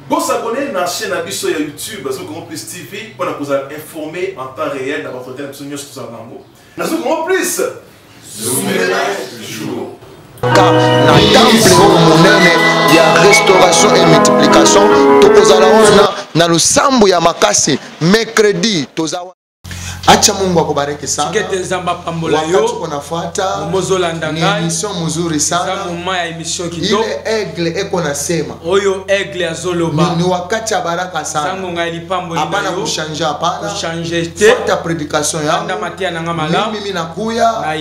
Bon s'abonner à la chaîne Abisso sur YouTube, parce que Grand Plus TV, pour nous informer en temps réel dans votre thème sur News Zanango. Nous avons Grand Plus. Jour. Car na temple monene ya restauration et multiplication tokozala wana na lusambu ya makasi mercredi tozawa. Acha Mungu akubariki sana. Wakati kunafuata ni emission mzuri sana. Ile egle eko nasema oyo egle azoloba ni wakati ya baraka sana. Hapana kushanja, hapana fuata predication yangu. Mimi nakuya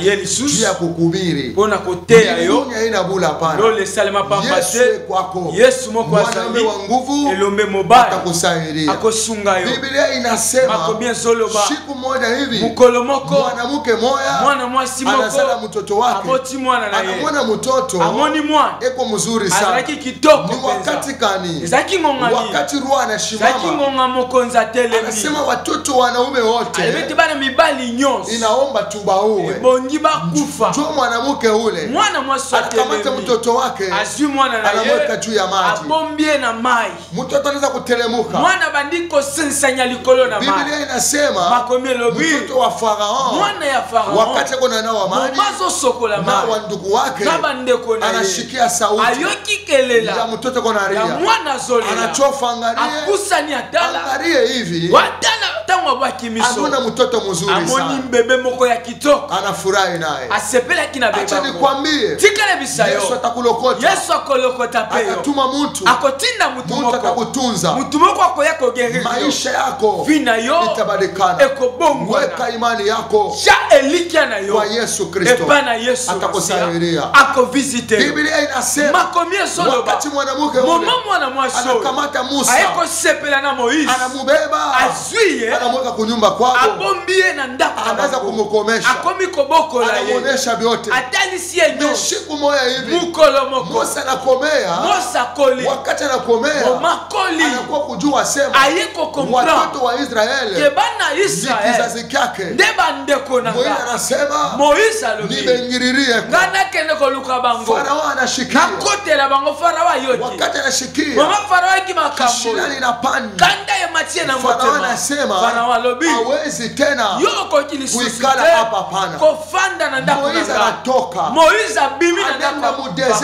ya kukuhubiri pona kotea yo haina bula hapana. Lole salema pambase kwako Yesu moko asali wa nguvu elombe mobile atakusaidia. Akosunga yo Biblia inasema makobia zoloba siku moja hivi mukolomoko mwanamke moya mwana mwasi moko anazala mtoto wake aboti mwana na yeye anamwona mtoto amoni mwana eko mzuri sana. Azaki kitoko ni wakati kani zaki ngonga wakati roho anashimama zaki ngonga mokonza telemi anasema watoto wanaume wote alibeti bana mibali nyonso inaomba tubaue bongi bakufa jo mwanamke ule mwana mwasi anakamata mtoto wake azui mwana na yeye anamweka juu ya maji abombie na mai mtoto anaweza kutelemuka mwana bandiko sensanya likolo na mai. Biblia inasema makomi lobi mtoto wa Farao mwana ya Farao wakati kuna nao maji mazo sokola na mai wandugu wake na bandeko na anashikia sauti ayoki kelela ya mtoto kona ria ya mwana zolela anachofa angalie akusani atala angalie hivi watala tango bakimiso anaona mtoto mzuri sana amoni mbebe moko ya kitoko anafurahi naye asepela kina beba acha nikwambie tikale bisayo Yesu atakulokota Yesu akolokota peyo atatuma mtu akotinda mtu moko atakutunza mtu moko akoyako gerero maisha yako vina yo itabadilika ekobongo weka imani yako sha elikia na yo kwa Yesu Kristo epana Yesu atakusaidia akovisite Biblia inasema makomie solo wakati mwanamke ule mama mwana mwaso anakamata Musa ayeko sepela na Moise anamubeba azuie anamweka kunyumba kwako abombie na ndako anaanza kumkomesha akomi koboko la ye anamuonesha vyote atali sie nyo siku moja hivi mukolo moko Musa anakomea Musa koli wakati anakomea makoli anakuwa kujua sema ayeko comprendre watoto wa Israeli kebana Israeli kizazi kyake ndeba ndeko na Moise anasema Moise alobi nimengiririe ngana kende koluka bango Farao anashikia nakotela bango Farao yote wakati anashikia mama Farao kimakambo shilani na panda kanda ya matie na Farao motema anasema Farao alobi hawezi tena yoko kilisusikala hapa pana kofanda na ndako Moise anatoka Moise abimi na anaenda ndako mu desert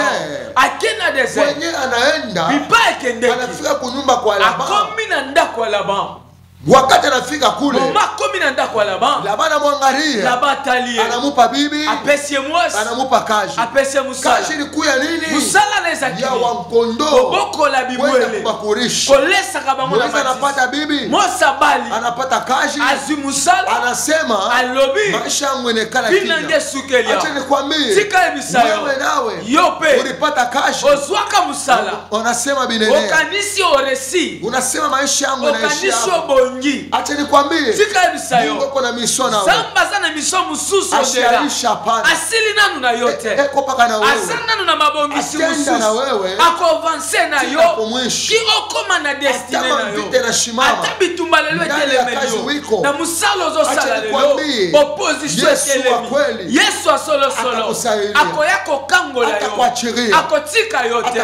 akena desert kwenye anaenda bipa kendeki anafika kunyumba kwa Laban akomi na ndako Laban wakati anafika kule mama komi na ndako Laban Laban amwangalia Laban talie anamupa bibi apesie mwasi anamupa kazi apesie musala kazi ilikuwa nini musala neza kini ya wankondo oboko la bibwele kubakurisha kolesa kabamo na Moise anapata bibi Mosa bali anapata kazi azu musala anasema alobi maisha yangu inekala binange sukelia acha nikwambie tika ebisayo wewe nawe yope ulipata kazi ozwaka musala unasema binene okanisi oresi unasema maisha yangu inaishia okanisi bongi acha nikwambie tika ebisayo Mungu kuna mission nawe samba sana mission mususu odela asili nanu na yote eko paka na wewe asili nanu na mabongi si atenda na mususu wewe akovanse na yo kumwishi ki okoma na destiny na yo vite na shimama ata bitumba lelo etelemeli na musalo zosala lelo opposition etelemi Yesu asolo solo akoya kokangola yo akotika yote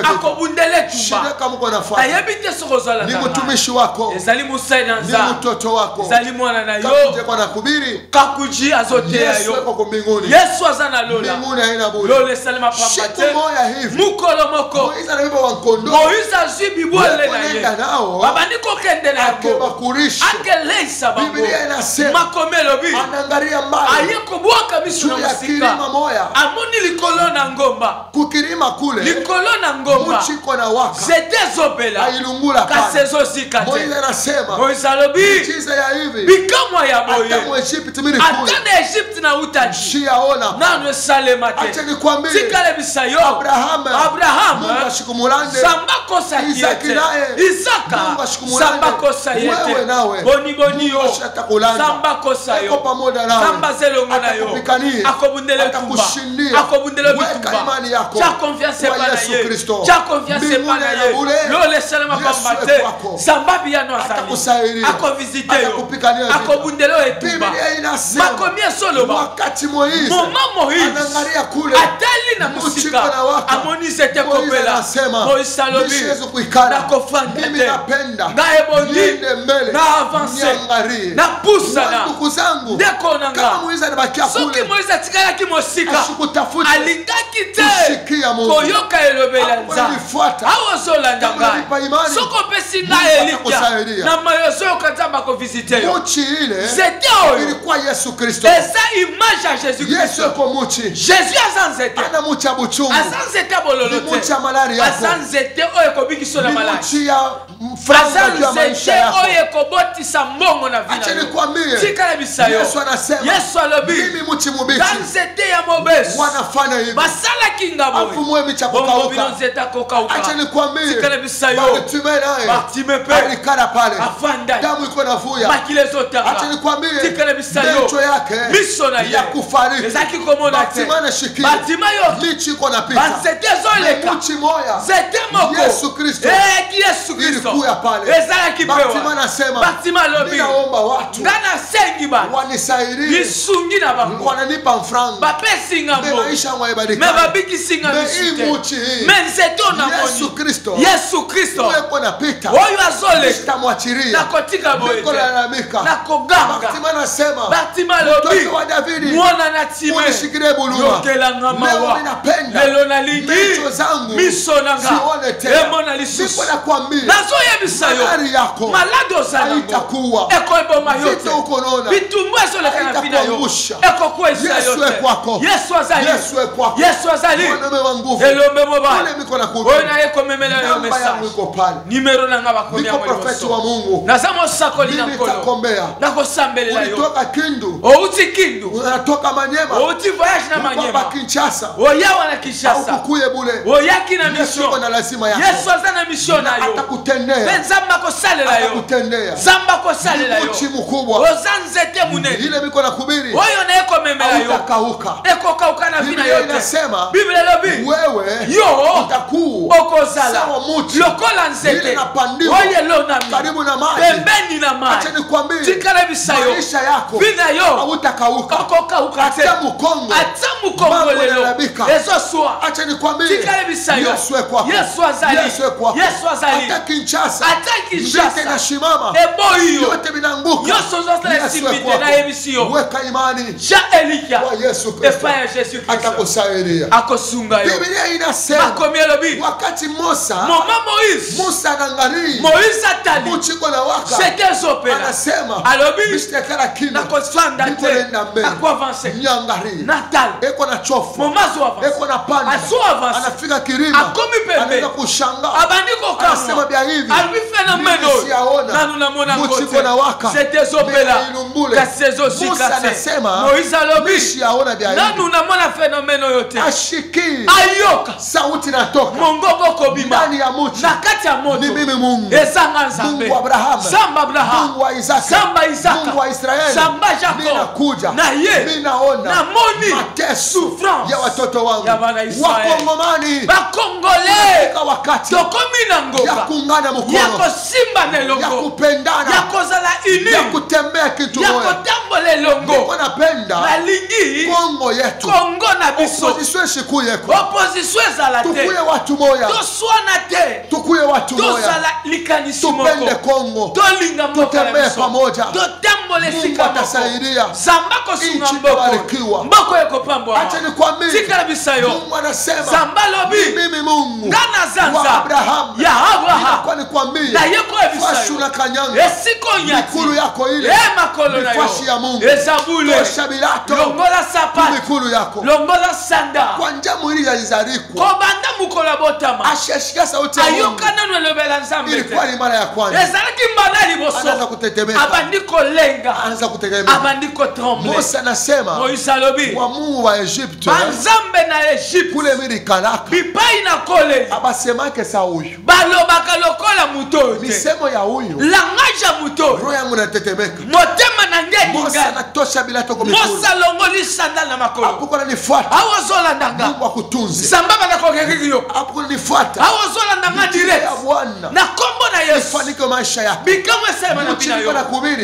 akobundele tumba nayebi te sokozala ni mtumishi wako ezali musaina ni nza mtoto wako ezali mwana na yo kakuje kwa nakubiri kakuji azoteya Yesu yo yuko mbinguni Yesu azana lola mbinguni haina bure lole salima pambate siku moja hivi mukolo moko Moise anabeba wankondo Moise azwi bibwele na ye nao babandiko kende na yako akebakurisha akeleisa bango Biblia inasema makomelo bi anaangalia mbali ayeko bwaka biso na musika kilima moya amoni likolo na ngomba kukilima kule likolo na ngomba muchiko na waka zete zobela ailungula kasezo zika te Moise anasema Moise alobi chiza ya hivi bikamwa ya boye hata Egypt mimi kule atana Egypt na utaji shiaona nanu esalema te acha nikwambie tikale bisayo Abraham Mungu ashikumulande samba kosa Isaki yete naye Isaka Mungu ashikumulande samba kosa wewe yete nawe boni boni yo ashatakulanda samba kosa eko yo pamoja nawe samba zelongo na yo atakupikanie akobundele tumba atakushindia akobundele weka bitumba imani yako cha confiance kwa pa na Yesu ye Kristo cha confiance pa na ye bure lole salama Yesu pambate kwako samba biano azali akovisite yo akobundelo etumba makomi esoloba moma Moïse atali na musika amoni zete kopela Moïse alobi nakofanda te na ebondi na avance na pusana ndeko nanga soki Moïse atikalaki mosika alingaki te koyoka elobela nzambe awozolanda ngai soko opesi ngai elikya na mayozo okatamba kovisite yo zete oyo eza image ya Jésus-Christ. Jésus aza nzete aza nzete bololo te aza nzete oyo ekobikisa na maladi aza nzete oyo ekobotisa mbongo na vina yo tikala bisa yo Yesu alobi nga nzete ya mobesu basalaki nga boye bongo bino nzete akokauka tikala bisa yo Bartime pe afanda makile ezotanga tikala bisa yo miso na ye ezaki komona te Bartime yo banzete ezoleka zete moko eki Yesu Kristo ezalaki pewa Bartime alobi nga nasengi bato lisungi na bango bapesi nga mbo me babikisi nga misu te me nzete onamoni Yesu Kristo oyo azoleka nakotika boye te nakoganga Bartime alobi mwana na time yokelanga mawa lelo nalingi miso nanga emona lisusu nazoyebisa yo malade ozanango ekoeboma yo te bitumbu ezoleka na vina yo ekokwesa yo te Yesu azali elombe mobali oyo naye komemela yo message nimero nanga bakomi ya mweloso naza mosakoli na nkolo nakosambelela yo outi kindu outi voyage na Manyema oyawa na Kinshasa oyaki na mission Yesu aza na mission na yo mpe Nzambe akosalela yo Nzambe akosalela yo oza nzete munene oyo naye komemela yo ekokauka na vina yo te Bible elobi yo okozala lokola nzete oyo elonami pembeni na mai tikala bisa yo vina yo okokauka te ata mukongo lelo ezoswa tikala bisa yo Yesu azali ata Kinshasa eboyi yo nyonso ozosala esimite na yebisi yo ja elikia epa ya Jésus Christ akosunga yo makomi elobi moma Moïse atali zete ezopela alobi nakofanda te akoavanse natal moma azo avanse akomi pembe abandi kokama alobi fenomeno nanu namona kote zete ezopela kasi ezosikase Moïse alobi nanu namona fenomeno yo te ayoka mongongo kobima na kati ya moto ezanga Nzambe Samba Abraham Samba Isaka Samba Jacob na ye namoni souffrance ya wana Israeli bakongole tokomi na ngoka ya kosimba na elongo ya kozala uni ya kotambola elongo nalingi Kongo na biso opposition ezala te toswana te tozala likanisi moko tolinga moko totambola esika moko Zamba kosunga mboko ekopambwa tikala bisa yo Zamba lobi nga nazanza ya Abraham na ye koyebisa yo esiko nyati makolo na yo ezabule longola sapatu longola sanda kobanda mukolo botama ayoka nanu elobela Nzambe te ezalaki mbala liboso abandi kolenga abandi kotremble Moïse alobi banzambe na Egypte bipai na kole balobaka lokola muto te langage ya muto motema na nge mosa longoli sandal na makolo awozolandanga Zamba bana kokeki yo awozolandanga direct na kombo na Yesu ifanike maisha yako. Bikamwe sema na bina yo.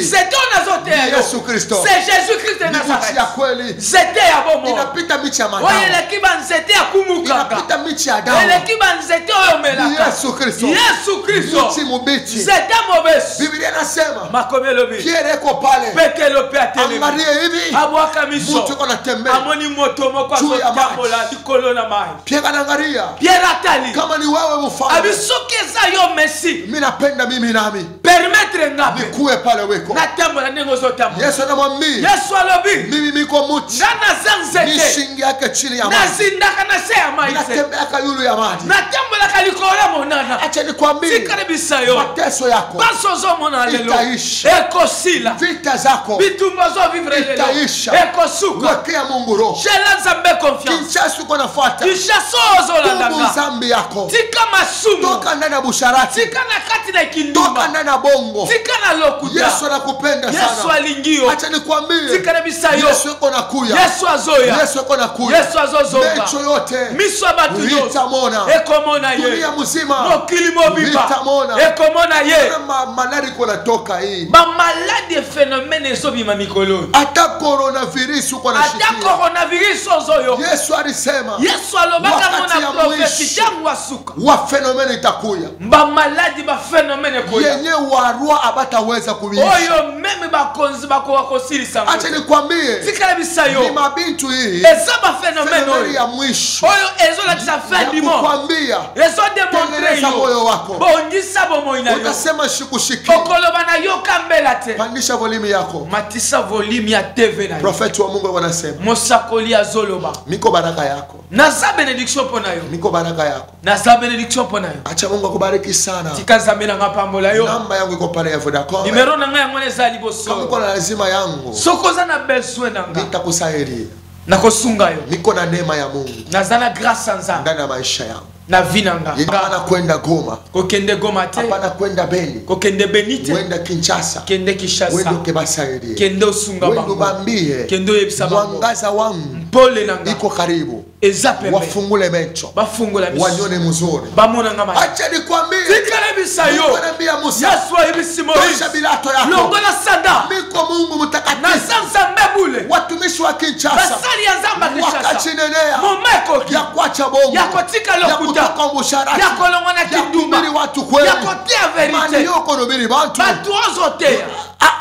C'était on azote yo. Yesu Kristo. C'est Jésus Christ de Nazareth. Ya kweli. C'était ya bomo. Inapita michi ya madawa. Oye lekiba nzete ya kumukaka. Inapita michi ya dawa. Lekiba nzete oyo melaka. Yesu Kristo. Yesu Kristo. Michi mubichi. Zeta mobesu. Biblia inasema. Makomelo bi. Pierre eko pale. Pekelo pe atele. Angalia hivi. Abwaka miso. Mtu yuko anatembea. Amoni moto moko azotambola dikolo na mai. Pierre anaangalia. Pierre atali. Kama ni wewe mfalme. Abisokeza yo Messi. Mimi napenda mimi nami. Permettre ngapi. Nikuwe pale weko. Natambola nengo zotambola. Yesu anamwambia. Yesu alobi. Mimi niko muti. Ngana zanzete. Nishingi yake chini ya maji. Nazindaka na se ya maji. Natembea kayulu ya maji. Natambola kalikora monana. Acha nikwambie. Sikaribisa yo. Mateso yako. Baso zo mona lelo. Itaisha. Eko sila. Vita zako. Bitumba zo vivre lelo. Itaisha. Eko suka. Wekea Mungu roho. Shelanza mbe confiance. Kinshasa uko nafuata. Kishaso zo la Tubu danga. zambi yako. Tika masumu. Toka ndani ya busharati. Tika na kati na kinduma. Toka ndani ya bongo. Tika na lokuta. Yesu anakupenda sana. Yesu alingio. Acha nikwambie. Tika na bisayo. Yesu yuko nakuya. Yesu azoya. Yesu yuko nakuya. Yesu azozonga. Mecho yote. Miso abatu yote. Ulitamona. Eko mona ye. Dunia mzima. Mokili mobiba. Ulitamona. Eko mona ye. Maladi kuna toka hii. Ba malade phénomène ezo bima mikolo. Ata coronavirus uko nashikia. Ata coronavirus ozoyo. Yesu alisema. Yesu alobaka mona profeti tangu asuka. Wa phénomène itakuya. Ba maladi ba phénomène koya. Yenye warua abataweza kuishi. Oyo meme bakonzi bako wakosirisa. Acha nikwambie. Sikala bisayo. Ni mabintu hii. Eza ba phénomène oyo. Ya mwisho. Oyo ezo la tisa fin du monde. Kukwambia. Ezo démontrer yo. Moyo wako. Bongisa bomo ina yo. Utasema shikushiki. Okoloba na yo kambela te. Pandisha volume yako. Matisa volume ya TV na yo. Profeti wa Mungu wanasema. Mosakoli azoloba. Miko baraka yako. Naza benediction pona yo. Miko baraka yako. Naza benediction pona yo. Acha Mungu akubariki sana. Tikaza na ngapambola yo. Namba yangu iko pale ya Vodacom. Numero na ngaya ngone za liboso. Kama uko na lazima yangu. Sokoza na besoin na nga. Nitakusaidia. Nakosunga yo. Niko na neema ya Mungu. Naza na grâce nzambe. Ndani ya maisha yangu. Na vinanga. Hapana kwenda Goma. Kokende Goma te. Hapana kwenda Beni. Kokende Benite. Wenda Kinshasa. Kende Kinshasa. Wendo kebasaidie. Kende usunga bango. Wendo bambie. Kende yebisa bango. Mwangaza wangu. Pole nanga. Iko karibu. Ezapembe. Wafungule mecho. Bafungula miso. Wanyone mzuri. Bamona ngama. Acha nikwambie. Tikale bisayo. Wanambia Musa. Yesu ayibisi Moise. Tosha bilato yako. Longola sanda. Miko Mungu mtakatifu. Na sansa mbebule. Watumishi wa Kinshasa. Basali ya zamba Kinshasa. Wakachinenea. Momeko ki. Ya kuacha bongo. Ya kotika lokuta. Ya kutoka msharati. Ya kolongona kinduma. Ya kubiri watu kweli. Ya kotea verite. Mani yoko nubiri bantu. Batu ozotea.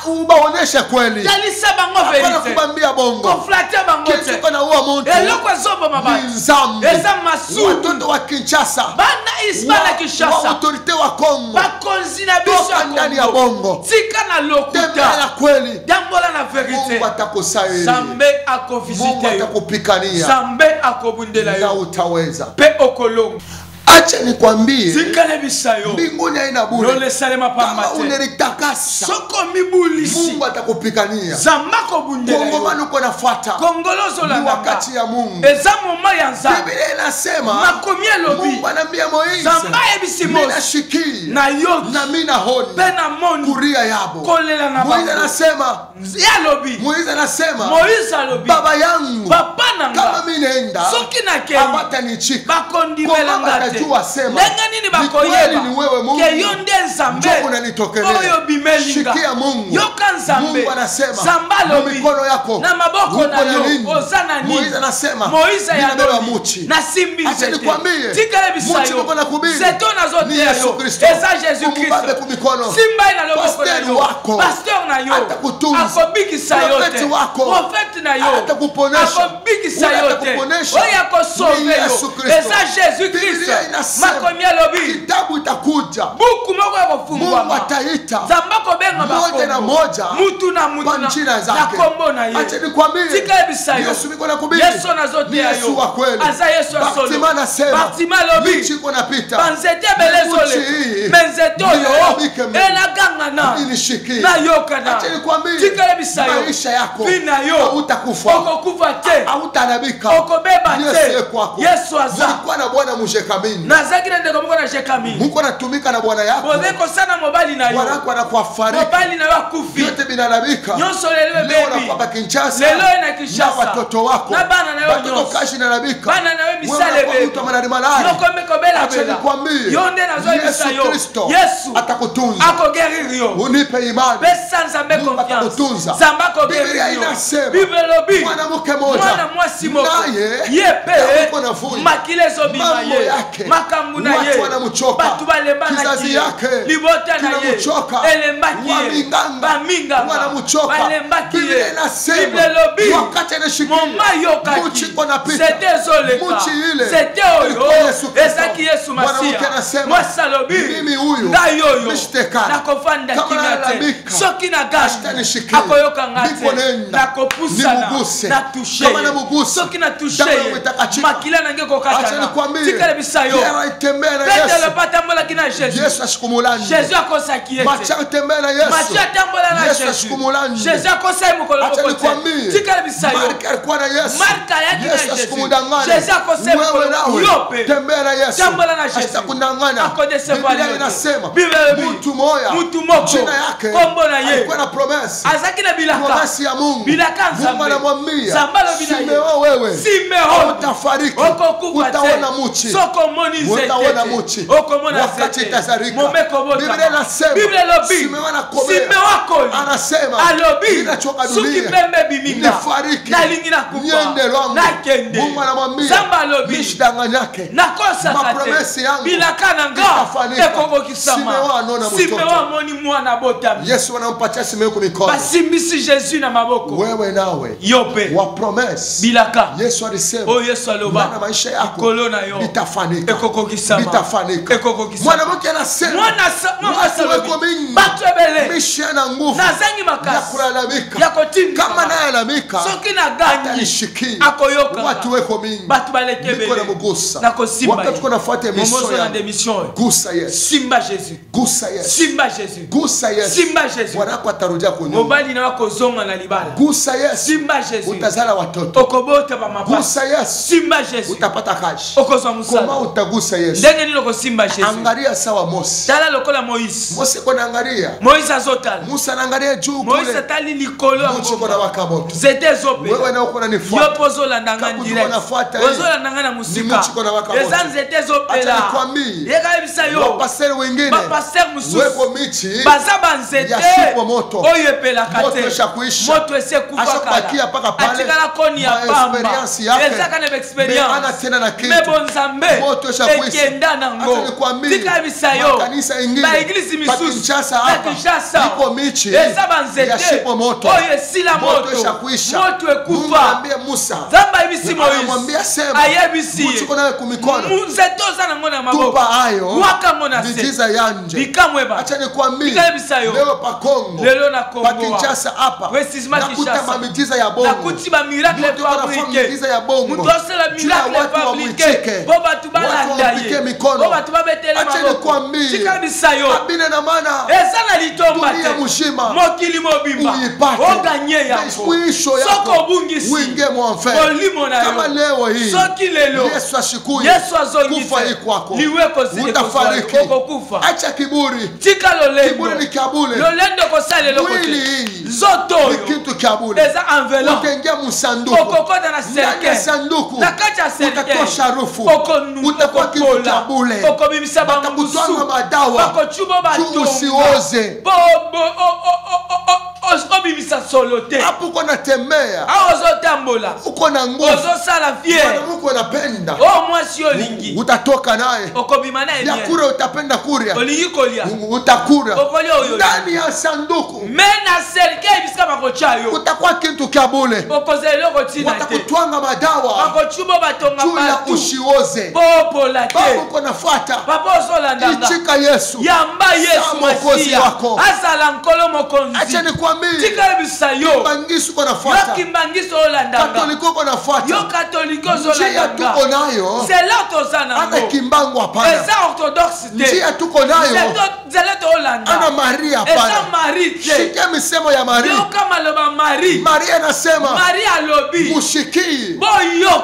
Ubaoneshe kweli. Talisa bango verite. Hapana kubambia bongo. Konflate bango te. Kitu kana uwa muntu. Eloko zobo mabaki. Nzambi. Eza masudu. Watoto wa Kinshasa. Bana isbana Kinshasa. Wa autorite wa Kongo. Bakonzi na biso Toka ndani ya bongo. Tika na lokuta. Tembea na kweli. Jambola na verite. Mungu atakusaidia. Zambe akovisite. Mungu atakupikania. Zambe akobundela yo. Na utaweza. Pe okolongo. Acha nikwambie. Sikale bisayo. Mbinguni haina bure. Lole salema kama pamate. unelitakasa. Soko mibulisi. Mungu atakupikania. Zambako bundela yo. Kongo manu kuna fuata. Kongolozo la ni wakati ya Mungu. Ezamo mayanza. Biblia inasema. Makomie lobi. Mungu anambia Moise. Zambaye bisimo. Mina shiki. Na yoki. Na mina honi. Pena moni. Kuria yabo. Kolela na Moise anasema. Ya lobi. Moise anasema. Moise lobi. Baba yangu. Papa nanga. Kama minenda. Soki na keni. Abata ni chika. Bakondimela ngate. Sema. Nenga nini bakoyeba. Ni wewe Mungu. Ke yonde nzambe. Njoo unanitokelea. Oyo bimelinga. Shikia Mungu. Yoka nzambe. Mungu anasema. Zamba lobi. Mikono yako. Na maboko na yo. Ozana nini. Moise anasema. Moise ya lobi. Muchi. Na simbi zete. Acha nikwambie. Tikale bisayo. Muchi niko nakubiri. Zetona zote ni ya Yesu yo. Kristo. Eza Jésus Kristo. Kumikono. Simba ina loboko na yo. Wako. Pasteur na yo. Atakutunza. Akobikisa yote. Profeti wako. Profeti na yo. Atakuponesha. Akobikisa yote. Atakuponesha. Oya kosove yo. Eza Jésus Kristo. Makomia lobi. Kitabu itakuja. Buku moko ya kufungwa. Mungu ataita. Zambako benga bako. Moja na moja. Mutu na mutu na. Panjira zake. Na kombo na ye. Acha nikwambie. Tika bisayo. Yesu niko nakubiri. Yesu na zote ya yo. Yesu wa kweli. Aza Yesu wa solo. Batima nasema. Batima lobi. Michi iko napita. Banzete belezole. Menzeto yo. Ela ganga nangana ninishikie. na yokana Acha nikwambie tikala bisayo maisha yako vina yo hautakufa, okokufa te, hautanabika, okobeba te. kwako. Yesu aza Mulikuwa na bwana mushekamini, nazakira ndeko mko na shekamini, mko natumika na bwana yako, bozeko sana mobali na yo, bwana yako anakufariki, mobali na wakufi yote binanabika. nyonso lelewe Leo baby na Kinshasa, lelo na Kinshasa, na watoto wako na bana na yo watoto nyonso kashi na nabika, bana na we misale baby mtu amanani malari. yoko meko bela Acha bela nikwambie, yonde na zoe Yesu bisayo Kristo Yesu atakutunza, akogeriri yo unipe imani, pesa nzambe Mungu confiance atakutunza. nzambe Biblia akogeriri yo inasema Bible lobi mwanamke moja mwana mwasi moko naye yepe yuko na vuli, makile zo bima mambo ye yake makambu na watu ye wanamchoka, batu balemba na kizazi ye yake libota na ye kinamchoka, elemba ki ye waminganga baminga wanamchoka. balemba ki Biblia ye inasema Bible lobi wakati anashikia moma yokaki muchi kona pita, c'était zoleka muchi ile c'était oyo ilikuwa Yesu Kristo. ezaki Yesu Mwanamke Masia anasema, mwasa lobi mimi huyu ngayoyo nishtekana, nakofanda kama kimya te nalalamika, soki na gani ashitanishikia, akoyoka niko ngate nenda, nakopusana nimuguse, natushe kama namuguse, soki natushe damu yangu itakachika. makila nange Acha kokatana nikwambie, tikala bisayo Pierre alitembea na Petro Yesu, lopatambolaki na Jésus Yesu asikumulani. Jésus akosaki ete Macha alitembea na Yesu, Matthieu atambola na Yesu Jésus asikumulani. Jésus akosai mokolo Acha moko nikwambie, te tikala bisayo Mark alikuwa na Yesu, Marka yaki na Yesu Jésus asikumudanganya. Jésus akosai Wewe mokolo nawe yope tembea na Yesu, tambola na Jésus asitakudanganya. akodeseva Biblia leo inasema Bible mtu moya mutu moko jina yake kombo na ye alikuwa na promesi, azaki na bilaka promesi ya Mungu. bilaka Mungu nzambe anamwambia zambalo bina ye Simeo, wewe Simeo utafariki, okokufa te utaona muchi, soko moni utaona muchi okomona wakati itazarika. momeko bota Biblia inasema Biblia lobi Simeo anakomea, Simeo akoli anasema alobi ninachoka suki dunia, pembe biminga nifariki, nalingi na kufa niende lwangu. nakende Mungu anamwambia zamba lobi nishidanganyake, nakosa mapromesi kate yangu bilaka na nga itafanyika. ekokokisama Simeo anona Simeo mtoto, amoni mwana bota Yesu anampatia Simeo kumikono. basimbisi Jésus na maboko Wewe nawe yope wa promesi bilaka Yesu alisema o Yesu aloba na maisha yako kolona yo bitafanyika, ekokokisama bitafanyika. ekokokisama Mwanamke anasema mwana watu wako mingi batu ebele misha na nguvu nazangi ya makasi kulalamika, ya kotinda kama naye alamika soki na ganyi anishikia. akoyoka Watu wako mingi batu baleke niko ebele na mugusa, nakosimba wakati tuko nafuata momozo emission na ya demission gusa Yesu, simba Jésus gusa Yesu, simba Jésus gusa Yesu, simba Jésus wanako atarudia kunyuma. mobali na wakozonga na libala Gusa Yesu, simba Jésus utazala watoto. okobota ba mapasi Gusa Yesu, simba Jésus utapata kazi. okozwa Koma musala utagusa Yesu. ndenge nini okosimba Jésus Angalia sawa Mose. tala lokola Moïse Mose kona angalia, Moïse azotala Musa anaangalia juu Moïse kule, atali likolo ya muchi kona waka moto. zete ezope Wewe na uko unanifuata, yopo ozolanda Kabutu direct wanafuata hii. ozolanda nga na Ni musika muchi kona waka moto. eza nzete Acha ezopela nikwambie, yekayebisa yo wapaseri wengine bapaster mosusu weko michi baza banzete ya shikwa moto. oyo epelaka Moto te eshakuisha. moto esekufa Ashabakia paka pale. atikala koni ya Ma pamba experience yake. ezaka na Me ana experience tena na kitu. me bonzambe Moto eshakuisha. ekenda nango Acha nikwambie, tikayebisa yo makanisa ingine baeglise pa misusu Kinshasa na hapa Kinshasa iko michi eza ya banzete shikwa moto. oyo esila Moto moto eshakuisha. moto Mungu ekufa anambia Musa, nzambe ayebisi Moïse anamwambia sema, ayebisi muchi kona kumikono, nzete oza nango na maboko tupa ayo wakango na se vijiza yanje. bikamweba Acha nikwambie, Bikayebisa yo. leo pa Kongo, lelo na pa Kongo Kinshasa hapa Precisement nakuta Kinshasa. mamijiza ya bongo. nakuti ba miracle Mtu anafanya fabrique miujiza ya bongo. mutu osala Juu ya miracle watu fabrique wamwicheke. po batu balanda Watu wampike ye mikono. po batu babetele Acha maboko nikwambie, tikabisa yo abine na maana eza na litomba dunia te mushima mokili mobimba uipate. oganye yango Mwisho yako soko obungisi uingie mwanfe. molimo na Kama yo leo hii soki lelo Yesu ashikuye, Yesu azongise kufa hii kwako, liwe kozile utafariki. okokufa Acha kiburi. tika Kiburi ni kabule. lolendo kosalela Mwili kote hii nzoto ni oyo kitu kabule. eza envelope Utaingia msanduku, okokota na ndani ya serke sanduku na kati ya serke utatosha harufu, okonu utakuwa kitu okopola kabule. okobimisa Batakutwanga bamusu madawa bakochubo tu batonga usioze. obimisa solo te Hapo uko natembea, awa ozotambola uko na nguvu, ozosala fiere mwanamke unapenda, o mwasi olingi utatoka naye. okobima naye bien Vyakula utapenda kuria, olingi kolia utakula okolia oyo ndani ya sanduku. me na serke ebisika bakotya yo Utakuwa kitu kabule, okozela eloko tina te watakutwanga madawa bakochubo batonga juu ya patu usioze. popola te Baba uko nafuata, papa ozolandanga ichika Yesu, yamba yesu Mwokozi masiya wako. azala nkolo mokonzi acha nikwambie, tika ebisa yo bangisu uko yo nafuata, kimbangiso olandanga Katoliko uko yo nafuata, katolike njia ozolandanga tuko nayo zela toza ana nango kimbangu hapana, eza orthodoxe te njia tuko nayo zela toolanda ana Maria hapana. Shikia misemo ya Maria. Maria anasema mushikie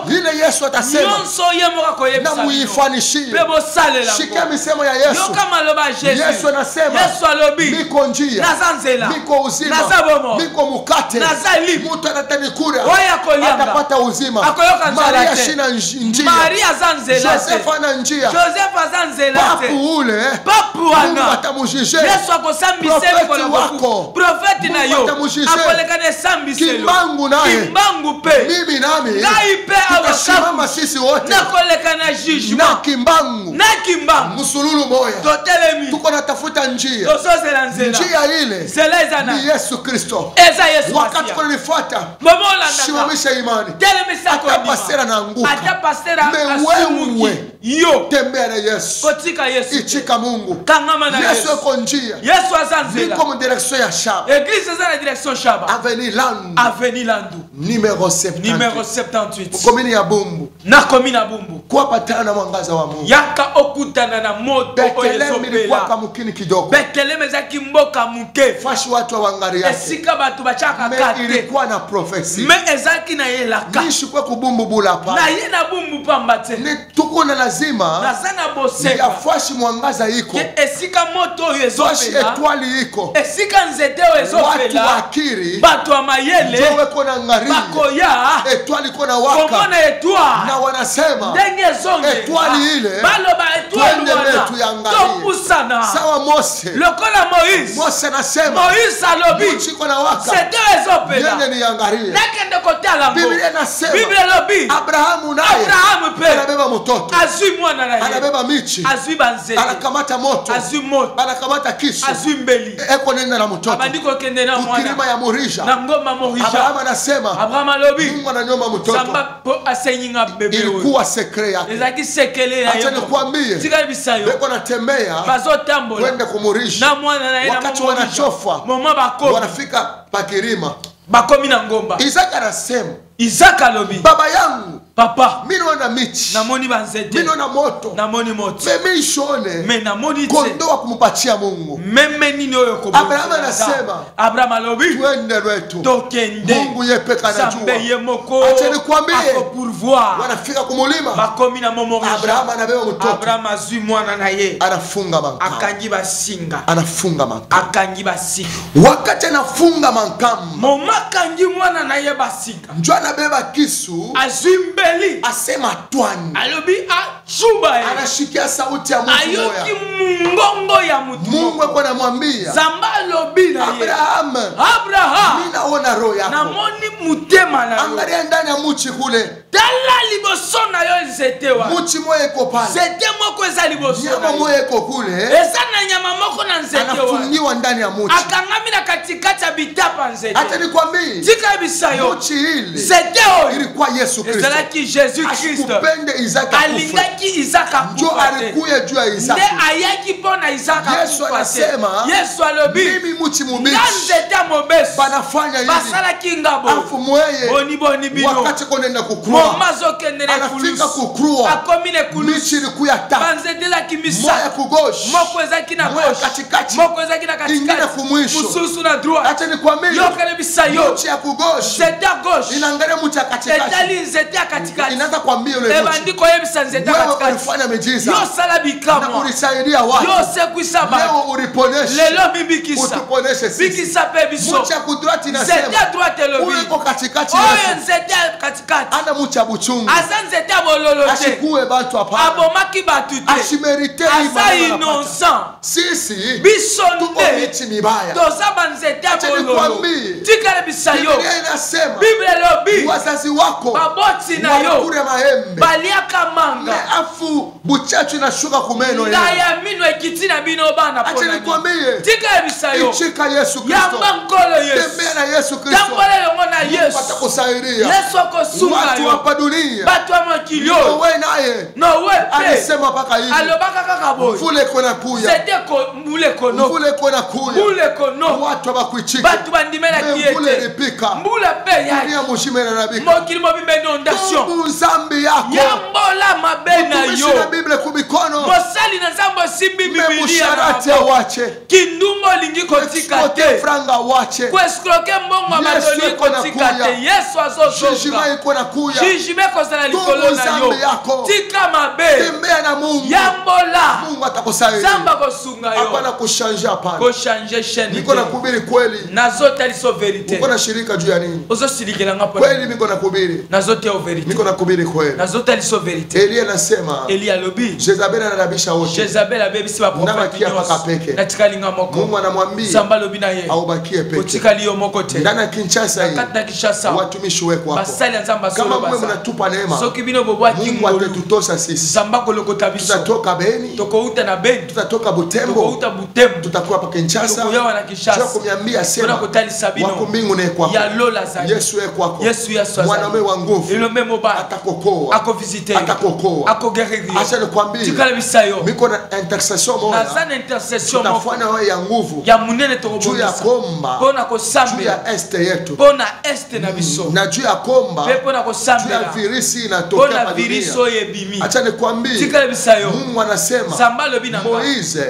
ile Yesu atasema na muifanishie. Shikia misemo ya Yesu. Yesu anasema niko njia, niko uzima, niko mukate, mtu ananikula atapata uzima. Maria shina njia, Joseph ana njia, papu ule Mungu atamujije. Profeti na yo akolekane sambiselo kimbangu naye mimi nami tukashimama sisi wote nakolekana jijima na kimbangu musululu moya tuko natafuta njia ile ni Yesu Kristo. Wakati kunanifuata simamisha imani hata pasera na anguka mewewe tembea na Yesu ichika Mungu. Yesu yuko njia, niko mu direction ya Shaba, Église za la direction Shaba, Avenue Landu numéro 78 komini ya Bumbu na komini ya Bumbu kwa patana na mwangaza wa Mungu yaka okutana na moto Bethlehem ilikuwa kama mkini kidogo. Bethlehem zaki mboka muke fashi watu wa ngari yake esika batu bachaka kate ilikuwa na prophecy me ezaki na yelaka nishi kwa kubumbu bula pa na yena bumbu pambate ni tuko na lazima na sana boseka ya fashi mwangaza iko esika moto yezopela fashi etwali iko esika nzete yezopela watu akiri batu amayele jowe kona ngari bakoya etwali kona waka komona etwa na wanasema ndenge zonge etwali ile baloba etwali wana topusana sawa Mose lokola Moise anasema Moise alobi chiko na waka sete ezopela yene niangalie nakende kotala mbo Biblia inasema Biblia lobi Abrahamu naye pe anabeba mtoto azui mwana naye anabeba michi azui banzete anakamata moto azui moto anakamata kisu azui mbeli eko nenda na mtoto abandiko kende na mwana ukirima ya Morisha na ngoma Morisha Abrahamu anasema Abrahamu alobi Mungu ananyoma mtoto samba po asenyinga bebe ilikuwa secret yake ezaki sekele ya acha nikwambie tika bisayo beko natembea bazo tambola twende kumurisha na mwana na wakati wanachofa mama bako wanafika pakirima bakomi na ngomba Isaka anasema Isaka lobi baba yangu papa mimi naona michi na moni banzete mimi naona moto na moni moto mimi shone me na moni kondoa kumpatia Mungu meme nini oyo ko Abraham anasema Abraham alobi twende wetu tokende Mungu yepeka anajua sambe yemoko acha nikwambie ako pourvoir wanafika kumulima bakomi na momo Abraham anabeba mtoto Abraham azui mwana na ye anafunga mankamba akangi basinga anafunga mankamba akangi basinga wakati anafunga mankamba mama kangi mwana na ye basinga njoo anabeba kisu azui mbeli asema twani alobi achuba anashikia sauti ya mtu moya ayoki mungongo ya mtu Mungu alikuwa anamwambia zamba lobi na ye Abraham mimi naona roho yako na moni mutema na angalia ndani ya muchi kule tala liboso na yo nzete wa muchi moya iko pale nzete moko eza liboso nyama moya iko kule eza na nyama moko na nzete wa anafungiwa ndani ya muchi akangami na katikati ya bitapa nzete hata nikwambie tika bisayo muchi ile nzete oyo ilikuwa Yesu Kristo ezalaki Jésus Christ akupende Isaka alingaki Isaka njo alikuya juu ya Isaka nde ayaki pona Isaka Yesu anasema Yesu alobi mimi muchi mubichi nzete mobesu banafanya hivi basalaki ngabo afu mweye boni bino wakati konenda kukua anafika kukua akomine kulusi michi ilikuya ta banzetelaki misa moya kugoshi moko ezaki na moya gauche katikati moko ezaki na ingine katikati kumwisho mususu na droit acha nikwambie yokele bisayo michi ya kugoshi nzete ya gauche inaangalia muchi ya katikati etali nzete ya katikati inaanza kwambia yule muchi ebandiko yebisa nzete ya wewe katikati ulifanya miujiza yo sala na bikamwa ulisaidia watu yo sekwisa ba leo uliponesha lelo bibikisa utuponeshe sisi bikisa pe biso muchi ya kudurati nzete ya inasema droit elobi uko katikati oyo yetu nzete ya katikati ana muchi ya buchungu aza nzete ya bololo te ashikuwe bantu hapana abomaki batu te ashimerite aza innocent sisi biso tuko nde michi mibaya toza banzete ya acha bololo nikwambie tikala bisayo Biblia inasema bible elobi wazazi wako baboti na yo walikule maembe baliaka manga afu buchachu inashuka kumeno na ya mino ekiti na bino bana acha pona nikwambie tikala bisayo ichika Yesu Kristo yamba nkolo Yesu tembea na Yesu Kristo tambola yongo na Yesu atakusaidia Yesu akosunga watu yo hapa dunia batu wa makilio wewe naye no we pe alisema paka hivi alobaka kaka boy mvule kona kuya c'était ko mule kono mvule na kuya. Mbule kono. Watu abakuichike. Batu bandimela kiete. Mbule ripika. Mbule pe ya. Dunia mushimena nabika. Mokili mo bimbe inondation. Tumbu zambi yako. Yambola mabena yo. Tumishi na Biblia kumikono. Mosali na zambo simbi Biblia. Musharati wache. Kindumbo lingi kotika te. Franga wache. Kweskroke mbongo amadoli kotika te. Yesu azosoka. Jijima iko na kuya. Jijime kozala likolo na yo. Tika mabe. Tembea na Mungu. Yambola. Mungu atakusaidia. Zamba kosunga yo. Hapana kushanja hapana. Ko changer chaîne. Niko na kuhubiri kweli. Nazota liso verite. Uko na shirika juu ya nini? Ozosilikela ngapo. Kweli niko na kuhubiri. Nazota verite. Niko na kuhubiri kweli. Nazota liso verite. Elia anasema. Elia lobi. Jezabel anarabisha wote. Jezabel abebisi ba profeti nyos. Natikali ngamo. Mungu anamwambia. Samba lobi na ye. Aubakie peke. Utikali yo moko te. Ndana Kinshasa hii. Nakata Kinshasa. Watumishi weko hapo. Basali nzamba solo basa. Kama mwe mnatupa neema. Soki bino bobwa kingo. Mungu atatutosha sisi. Zamba kolokota biso. Tutatoka Beni. Tokouta na Beni. Tutatoka Butembo. Tokouta Butembo. Tutakuwa hapa Kinshasa. Tukuyawa na Kinshasa. Tunakuambia sema. Tunakutali sabino. Wako mbingu ne kwako. Ya lola zani. Yesu yeye kwako. Yesu Yesu. Mwanaume wa nguvu. Ilombe moba. Atakokoa. Ako visiter. Atakokoa. Ako guérir. Acha nikwambie. Tikala bisayo. Miko na intercession moja. Nazana intercession moja. Tutafanya wewe ya nguvu. Ya munene tokobonisa. Juu ya komba. Pona kosambe. Juu ya este yetu. Pona este na biso. Na juu ya komba. Pona kosambe. Juu ya virisi inatokea hapa dunia. Pona viriso yebimi. Acha nikwambie. Tikala bisayo. Mungu anasema. Sambalo binanga.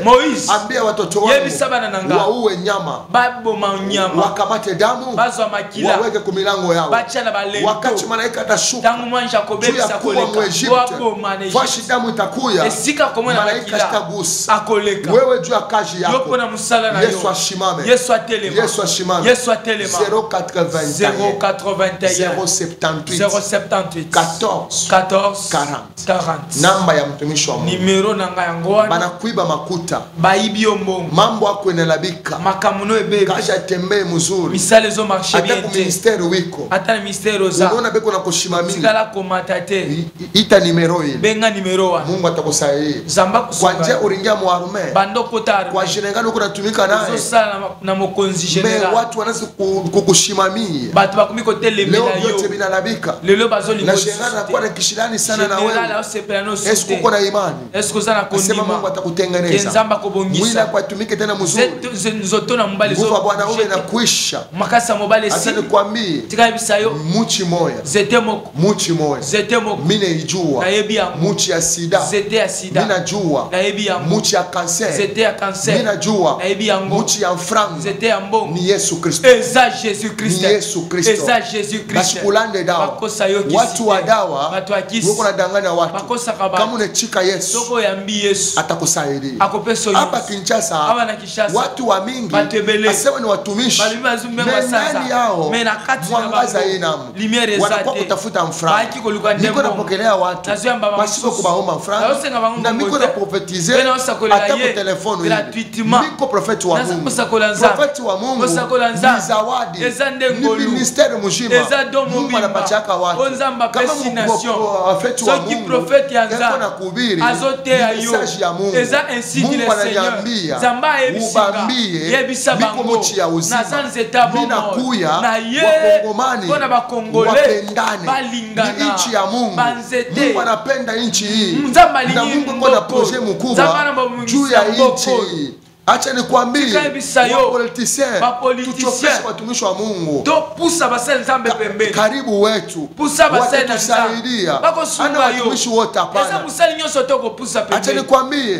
Moize. Ambia watoto wangu. Yebisaba na nanga. Waue nyama. Babo manyama. Wakamate damu. Bazo makila. Waweke kumilango yao. Bacha na balendo. Wakati malaika atashuka. Tangu mwanja kobebisa koleka. Wabo maneji. Fashi damu itakuya. Esika komona malaika atagusa. Akoleka. Wewe juu ya kazi yako. Yopo na musala na yo. Yesu ashimame. Yesu atelema. Yesu ashimame. Yesu atelema. 081 078 14 40. Namba ya mtumishi wa Mungu. Numero nanga yango. Banakuiba makuta. Baibi ombongo. Mambo yako inalabika. Makamuno ebebe. Kaja tembee mzuri. Misale zo marché bien. Hata ku ministeri wiko. Hata na ministeri za. Unaona beko na kushimamia. Sikala komatate. Ita numero ile. Benga numero wa. Mungu atakusaidia. Zamba kusonga. Kwa njia uringia muarume. Bando kotari. Kwa general uko natumika naye. Zo sala na mokonzi general. Watu wanaanza kukushimamia. Batu bakumiko telemela yo. Leo yote binalabika. Lelo bazoli na general anakuwa na kishindani sana na wewe. Esko uko na imani? Esko sana kondima. Sema Mungu atakutengeneza. Kenzamba kubongisa. Mwila kwa tumike tena mzuri. Zotona mbali zo. Nguvu Bwana wewe inakuisha. Makasa mobile si. Acha nikwambie. Tika bisayo. Muchi moya. Zete moko. Muchi moya. Zete moko. Mine ijua. Na yebi ya muchi ya sida. Zete ya sida. Mina jua. Na yebi ya muchi ya cancer. Zete ya cancer. Mina jua. Na yebi ya muchi ya franga. Zete ya mbongo. Ni Yesu Kristo. Eza Jésus Christ. Ni Yesu Kristo. Eza Jésus Christ. Basikulande dawa. Bakosa yo kisi. Watu wa dawa. Watu wa kisi. Wako nadanganya watu. Bakosa kababa. Kama unachika Yesu. Soko yambi Yesu. Atakusaidia. Akopeso hapa Kinshasa. Hapa na Kinshasa. Watu wa mingi. Asema ni watumishi. Nani yao? Mwangaza inamu. Wanakuwa kutafuta mfranga. Niko napokelea watu. Masiko kubaomba mfranga. Na miko na profetize. Hata kwa telefonu hii. Miko profeti wa Mungu. Profeti wa Mungu. Ni zawadi. Ni ministeri mujima. Mungu anapachaka watu. Kama profeti wa Mungu. Eko na kubiri. Ni mesaji ya Mungu. Mungu ananiambia. Ubambie. Miko muchi ya uzima. Mina kuya. Wakongomani. Wapendane. Ni nchi ya Mungu. Mungu anapenda nchi hii. Na Mungu kuna proje mkubwa juu ya nchi hii. Acha nikwambie wapolitisien tuchopeshe watumishi wa Mungu karibu wetu watatusaidia ana watumishi wote hapana. Acha nikwambie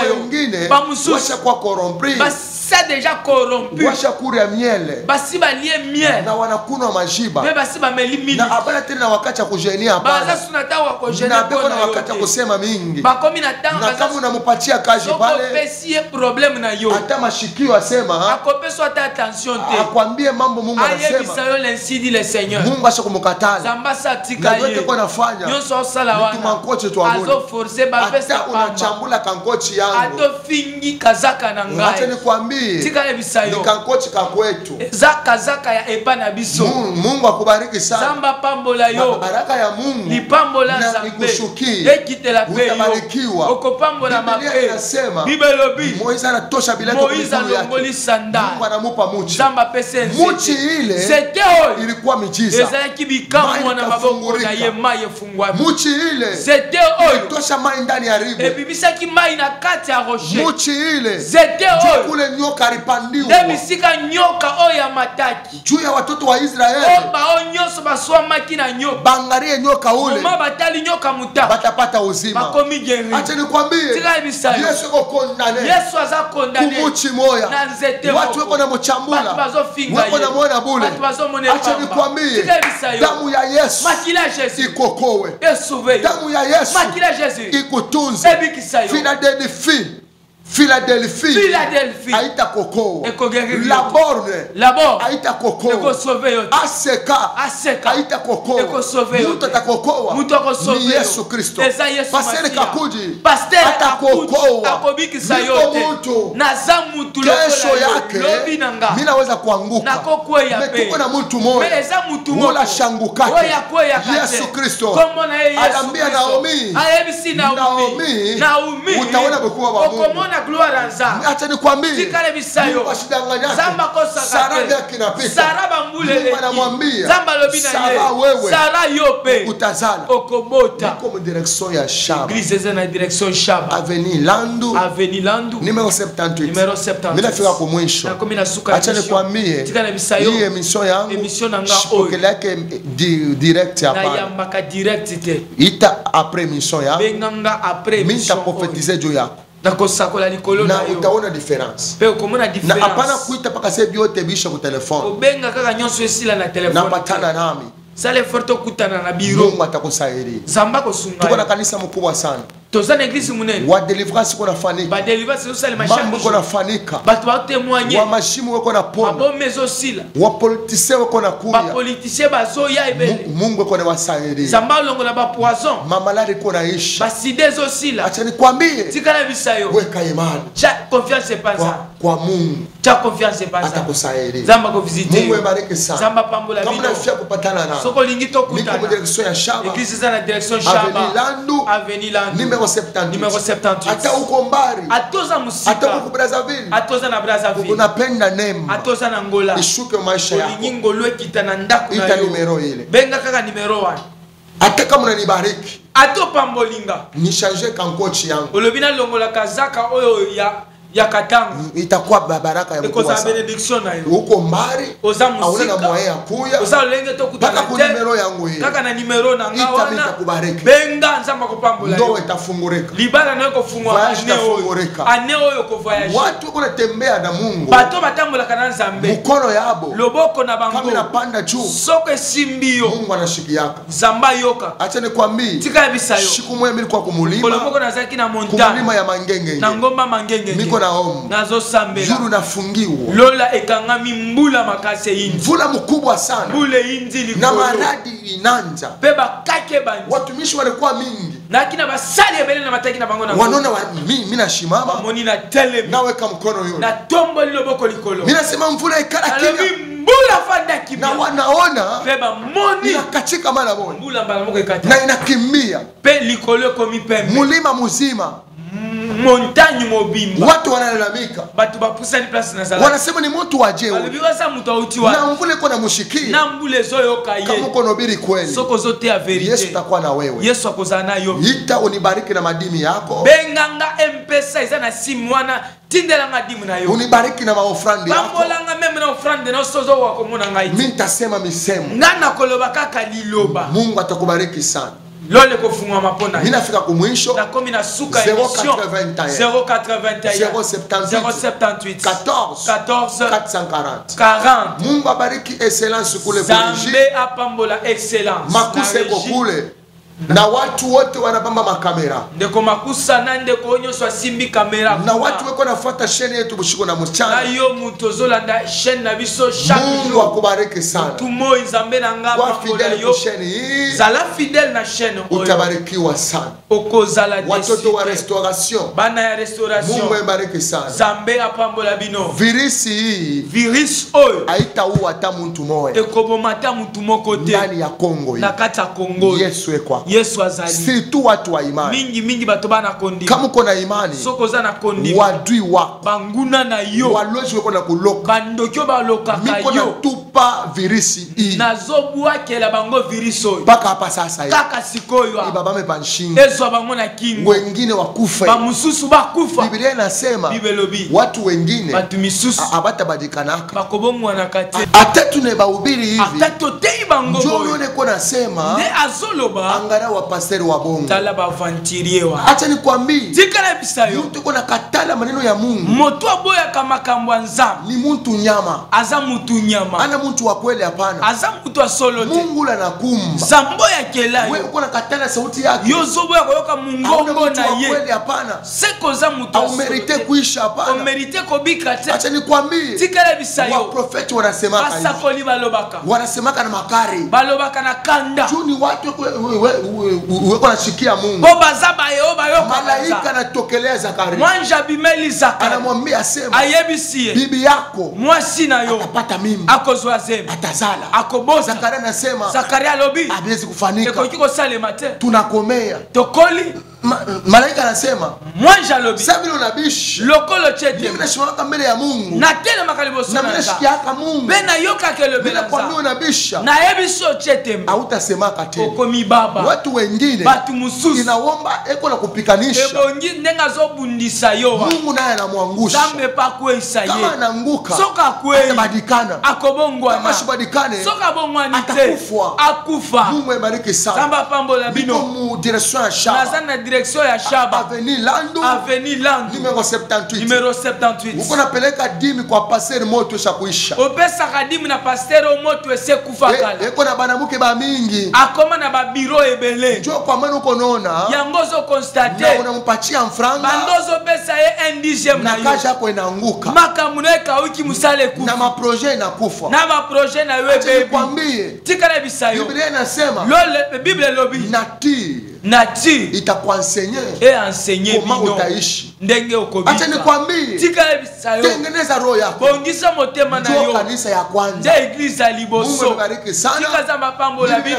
wengine washa kwa korompri déjà corrompu. Washa kuria miele. Basi balie miele. Na wanakuna majiba. Me basi bameli mili. Na abana tena wakati ya kujenia hapana. Baza sunatawa kujenia. Na beko na wakati ya kusema mingi. Bakomi na tanga. Na kama unampatia kazi pale. Akopesie problem na yo. Hata mashikio asema. Akopeso hata attention te. Akwambie mambo Mungu anasema. Aye bisayo lensi di le Seigneur. Mungu asha kumkataza. Zamba sa tika ye. Na yote kwa nafanya. Nyoso sala wana. Tumankoche tu amuni. Azo force ba pesa pamba. Hata unachambula kankochi yangu. Ato fingi kazaka na ngai. Acha nikwambie. Tika ye bisayo. Nikankochi kakwetu. Zaka ya epa na biso. Mungu akubariki sana. Zamba pambola yo. Baraka ya Mungu. Ni pambola na zambe. Nikushukie. Ekite la pe yo. Okopambola mape. Bibelobi. Moiza anatosha bila Moiza longoli sanda. Mungu anamupa muchi. Zamba pese nzete. Muchi ile. Zete oyo. Ilikuwa mijiza. Eza kibikamu na maboko na ye maye fungwa. Muchi ile. Zete oyo. Tosha mai ndani ya ribu. Ebibisa ki mai na kati ya rocher. Muchi ile. Zete oyo. Kule nyoka alipandiwa Ndebisika nyoka oya mataki juu ya watoto wa Israeli. Oba onyoso baswamaki na nyoka. Bangarie nyoka ule. Mama batali nyoka muta. Batapata uzima. Bakomi geri. Acha nikwambie. Yesu yuko kondane. Yesu aza kondane. Kumuchi moya. Na nzete moko. Watu wako na mchambula. Watu bazofinga. Wako na muona bule. Watu bazomone pamba. Acha nikwambie. Damu ya Yesu. Makila Yesu. Ikokowe. Yesu. Damu ya Yesu. Makila Yesu. Ikutunze. Ebikisayo. Philadelphie aita kokoa. Laborne aita kokoa. Aseka aita kokoa. Mutu atakokoa ni Yesu Kristo. Pastor Kakuji atakokoa. Kesho yake mina weza kuanguka. Mekuko na mtu moja mula shangukake. Yesu Kristo alambia Naomi utaona bekuwa wa Mungu. Acha nikwambie Zamba kosa Sara kinapita. Sara bambule anamwambia Sara wewe Sara yope utazala okobota comme direction ya Shaba. Église na direction Shaba. Avenue Landu numéro 78. Mimi nafika kwa mwisho. Acha nikwambie hii emission yangu shipokele yake direct hapa. Na yambaka direct te. Ita après mission ya. Benganga après mission. Mimi nitaprophétiser juu yako. Na utaona difference. Na hapana kuita paka sasa biote bisha ku telefone. Obenga kaka nyonso esila na telefone. Na patana nami. Sale forto kutana na biro. Mungu atakusaidia. Zamba kosunga. Tuko na kanisa mkubwa sana. Tozana église munene. Wa deliverance kuna fanika. Ba deliverance usale mashamba. Mambo kuna fanika. Batu wa témoigner. Wa mashimu wako na pona. Abo mezo sila. Wa politicien wako na kuya. Ba politicien bazo ya ebele. Mungu wako na wasaidia. Zamba longo na ba poison. Mama lari kuna ishi. Ba sidezo sila. Acha nikwambie. Tikana bisayo. Weka imani. Cha confiance panza. Kwa Mungu. Cha confiance panza. Atakusaidia. Zamba ko visiter. Mungu ebariki sana. Zamba pambola bino. Kama unafia kupatana na. Soko lingito kutana. Niko direction ya Shaba. Église za direction Shaba. Avenue Landu. Numéro 78. Ata uko mbari. Atoza musika. Ata uko Brazzaville. Atoza na Brazzaville. Unapenda nema. Atoza na Angola. Ishuke maisha yako. Olingo lwe kitana ndako na yo. Ita numero ile. Benga kaka numero 1. Ata kama unanibariki. Ato pambolinga. Ni changer kankochi yangu. Olobina longola kazaka oyo ya katangu itakuwa baraka ya Mungu sana. Benediction na yo. Uko mbari. Oza musika. Auna na moya kuya. Oza lenge to kutana te. Kaka numero yangu hii. Kaka na numero na ngawana. Itakubariki. Benga nzamba kupambola. Ndio itafungurika. Libala na yoko fungwa ane oyo ko voyage. Watu kuna tembea na Mungu. Bato batambola kana nzambe. Mkono yabo. Loboko na bango. Kama napanda juu. Soko esimbio. Mungu anashikiaka. Zamba yoka. Acha nikwambie. Tika bisayo. Shikumwe mimi kwa kumulima. Kolomoko na zaki na montagne. Kumulima ya mangenge. Na ngomba mangenge. Miko na omu. Nazo sambela. Juru nafungiwa. Lola ekangami mbula makase indi. Mvula mkubwa sana. Mbule indi likolo. Na maradi inanja. Peba kake bandi. Watumishi walikuwa mingi. Na kina basali ebele na mataki na bango na. Wanaona mimi nashimama. Moni na tele. Naweka mkono yote. Na tombo liloboko likolo. Mimi nasema mvula ikala kimya. Mbula fanda kimya. Na wanaona. Peba moni. Na katika mara moja. Mbula mbala moko ikata. Na inakimbia. Pe likolo komi pembe. Mulima muzima. Montagne mobimba. Watu wanalalamika. Batu bapusa ni place na sala. Wanasema ni mtu waje. Walibiwaza mtu auti wa. Na mbule kona mushikia. Na mbule zoyo kaye. Kama uko nobiri kweli. Soko zote ya verite. Yesu takuwa na wewe. Yesu akozana yo. Ita unibariki na madini yako. Benganga M-Pesa izana simu wana tindela ngadimu na yo. Unibariki na maofrande yako. Bambolanga meme na ofrande na sozo wako muna ngai. Mimi nitasema misemo. Ngana koloba kaka liloba. Mungu atakubariki sana. Lole kufungwa mapona. Mimi nafika kumwisho. Na komi na suka emission 081 078 14 40. Mungu abariki excellence kule Burundi. Zambe apambola excellence. Makuse kule. Na watu wote wanabamba makamera. Ndeko makusa na ndeko onyoso simbi kamera. Na watu wako nafuata chaîne yetu bushiko na mchana. Na yo mutozola nda chaîne na biso chaque jour. Mungu akubariki sana. Tumo izambe na ngamba kwa fidèle yo chaîne hii. Zala fidèle na chaîne oyo. Utabarikiwa sana. Okozala watoto wa restauration. Bana ya restauration. Mungu abariki sana. Zambe apambola bino. Virisi hii. Virus oyo. Haitaua hata mtu moja. Ekobomata mtu moko te. Ndani ya Kongo hii. Na kata Kongo. Yesu ekwa. Yesu azali. Surtout watu wa imani. Mingi bato bana kondima. Kama uko na imani. Soko za na kondima. Wadui wako. Banguna na yo. Waloji wako na kuloka. Bandokyo ba loka ka yo. Miko na tupa virisi hii. Nazobua kela bango viriso. Paka hapa sasa hii. Kaka sikoyo. Ibaba mepanshinga. Ezo bango na kingo. Wengine wakufa. Bamususu bakufa. Biblia inasema Bibelobi. watu wengine batu misusu abatabadikanaka. Bakobongo wanakate. Atatu ne bahubiri hivi. Atato tei bango. Njoo uone kwa nasema. Ne azoloba. Angara wa pastor wa bongo. Tala ba vantiriewa. Acha nikwambie. Tikala bisayo. Mtu kuna katala maneno ya Mungu. Moto aboya kama kambwa nzambe. Ni mtu nyama. Aza mtu nyama. Ana mtu wa kweli hapana. Aza mtu wa solo te. Mungu la nakumba. Zambo ya kelayo. Wewe uko na katala sauti yake. Yozo boya koyoka mungongo na ye. Kweli hapana. Seko za mtu au merite kuisha hapana. Au merite kobika te. Acha nikwambie. Tikala bisayo. Wa profeti wanasema hivi. Asa koli balobaka. Wanasema na makari. Balobaka na kanda. Juni watu weko nashikia Mungu. Boba zaba yeoba yoka. Malaika anatokelea Zakaria. Mwanja bimeli Zakaria. Anamwambia sema. Ayebisiye. Bibi yako. Mwasi na yo. Atapata mimba. Akozwa zema. Atazala. Akobosa. Zakaria anasema. Zakaria lobi. Hawezi kufanika. Eko kiko sale mate. Tunakomea. Tokoli. Malaika anasema mwanja lobi sabi unabishi lokolo chete mimi nashimama mbele ya Mungu na tena makalibo sana na nashikiaka Mungu bena yoka kele bela kwa mimi unabisha na ebiso chete hautasemaka tena okomi baba watu wengine batu mususu inaomba eko na kupikanisha ebo ngine nenga zo bundisa yo Mungu naye anamwangusha zambe pa kuisa ye kama anaanguka soka kwe atabadikana akobongwa kama shibadikane soka bongwa ni te akufa Mungu ebariki sana samba pambo la bino mu direction ya shaba nazana direction ya shaba avenue Landu numéro 78 numéro 78 uko napeleka dimi kwa pasteur moto ishakuisha opesa kadimi na pasteur moto esekufa kala eko na banamuke ba mingi akoma na ba biro ebele njoo kwa maana uko naona yangozo constate na unampatia mfranga bandozo pesa ye NDGM na kasha kwa inaanguka makamuneka wiki musale kufa na maprojet inakufa na ma projet na we baby kwambie tikala bisayo Biblia inasema lole Bible lobi nati itakuenseigner et enseigner comment utaishi ndenge ukobika acha nikwambie tikala bisayo tengeneza roho yako bongisa motema na yo kanisa ya kwanza nje eglise ya liboso Mungu abariki sana tikaza mapambo la bino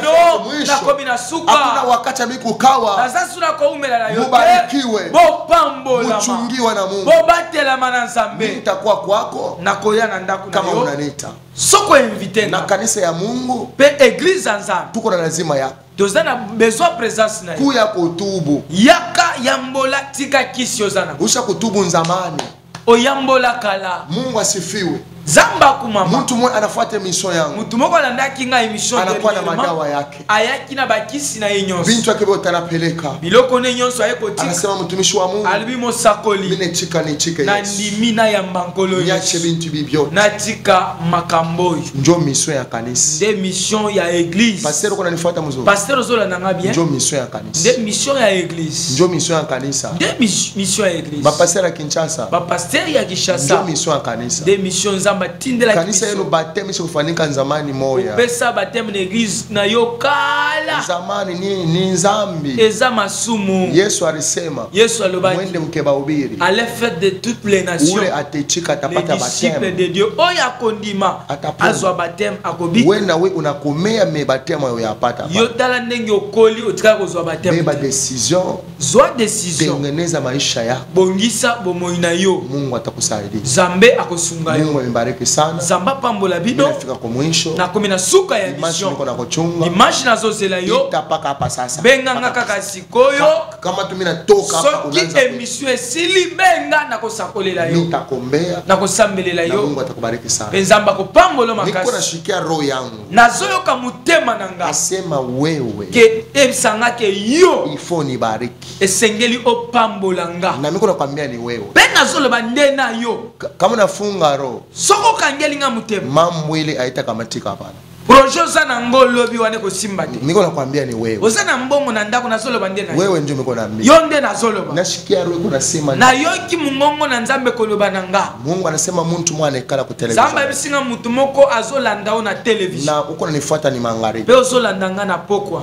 na komi na suka hakuna wakati amikukawa na sasa na koumela na yo mubarikiwe bo pambo la mchungiwa na Mungu bo batela mana nzambe nitakuwa kwako na koya na ndaku kama unanita soko invité na kanisa ya Mungu pe église nzambe tuko na lazima yako tozana besoin présence na kuya kutubu yaka yambola tika kisio zana usha kutubu nzamani oyambola kala Mungu asifiwe zamba kumama mtu mmoja anafuata mission yangu mtu moko anandaki nga emission anakuwa na madawa yake ayaki na bakisi na yenyonso bintu yake bote anapeleka biloko ne nyonso ayeko tika anasema mtumishi wa Mungu alibi mosakoli mine chika ni chika na ndimi na ya mbankolo niache bintu bibyo na tika makamboyo njo mission ya kanisa de mission ya église pasteur uko unanifuata mzuri pasteur zola nanga bien njo mission ya kanisa de mission ya église njo mission ya kanisa de mission ya église ba pasteur ya Kinshasa ba pasteur ya Kinshasa njo mission ya kanisa de mission zamba tindela kanisa yenu bateme sio kufanika nzamani moya pesa bateme na église na yokala zamani ni nzambi eza masumu Yesu alisema Yesu alobaki mwende mkebahubiri allez faire de toutes les nations ule atechika atapata bateme de Dieu oya kondima azwa bateme akobika wewe na wewe unakomea me bateme yo yapata yotala ndenge okoli otika kozwa bateme beba decision zwa decision tengeneza maisha yako bongisa bomoi na yo Mungu atakusaidia Zambe akosunga yo Mungu ambariki sana Zamba pambola bino nafika kwa mwisho na kumi na suka ya mission niko na kuchunga dimanche nazozela yo itapaka hapa sasa benga ngaka kasikoyo kama tu mimi natoka hapa kuanza soki emission esili benga na kosakolela yo nitakombea na kosambelela yo Mungu atakubariki sana penzamba ko pambolo makasi niko nashikia roho yangu nazoyoka mutema nanga asema wewe ke ebisanga ke yo ifo ni bariki esengeli opambolanga na mimi nakwambia ni wewe pena zoloba ndena yo kama nafunga roho soko kangelinga mutema mambo ile aitakamatika hapana projo sana ngolobi wane ko simbati niko nakwambia ni wewe osana mbongo na ndako na zoloba ndena wewe ndio mko naambia yonde na zoloba nashikia roho kuna sema na yoki mungongo na nzambe koloba nanga Mungu anasema mtu mwana ekala ku television zamba bisinga mutu moko azolanda ona television na uko unanifuata ni mangari pe ozolanda nga na pokwa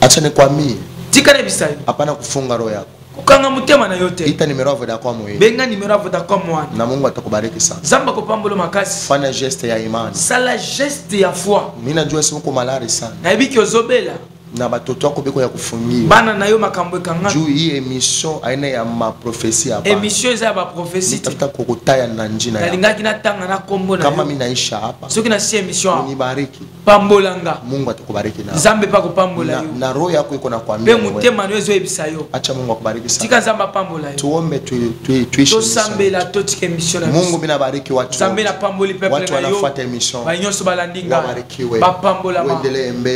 acha nikwambie tikane bisayi hapana kufunga roho yako kukanga mutema na yote ita nimero ya Vodacom wewe benga nimero ya Vodacom wana na Mungu atakubariki sana zamba kopambolo makasi fanya geste ya imani sala geste ya foi mimi najua si uko malari sana na ibiki ozobela na batoto wako beko ya kufungiwa bana na yo makambo ekanga juu hii emission aina ya ma prophecy hapa emission za ba prophecy nitafuta kukutaya na njina ya nalingaki na tanga na kombo na kama mimi naisha hapa soki na si emission unibariki pambolanga Mungu atakubariki na Zambe pa kupambola yo na roho yako iko na kuambia wewe mutema no ezo ebisa yo acha Mungu akubariki sana tika zamba pambola yo tuombe tuishi tosambela totike emission Mungu mina bariki watu Zambe na pamboli peple na yo watu wanafuata emission banyoso balandinga barikiwe bapambola ma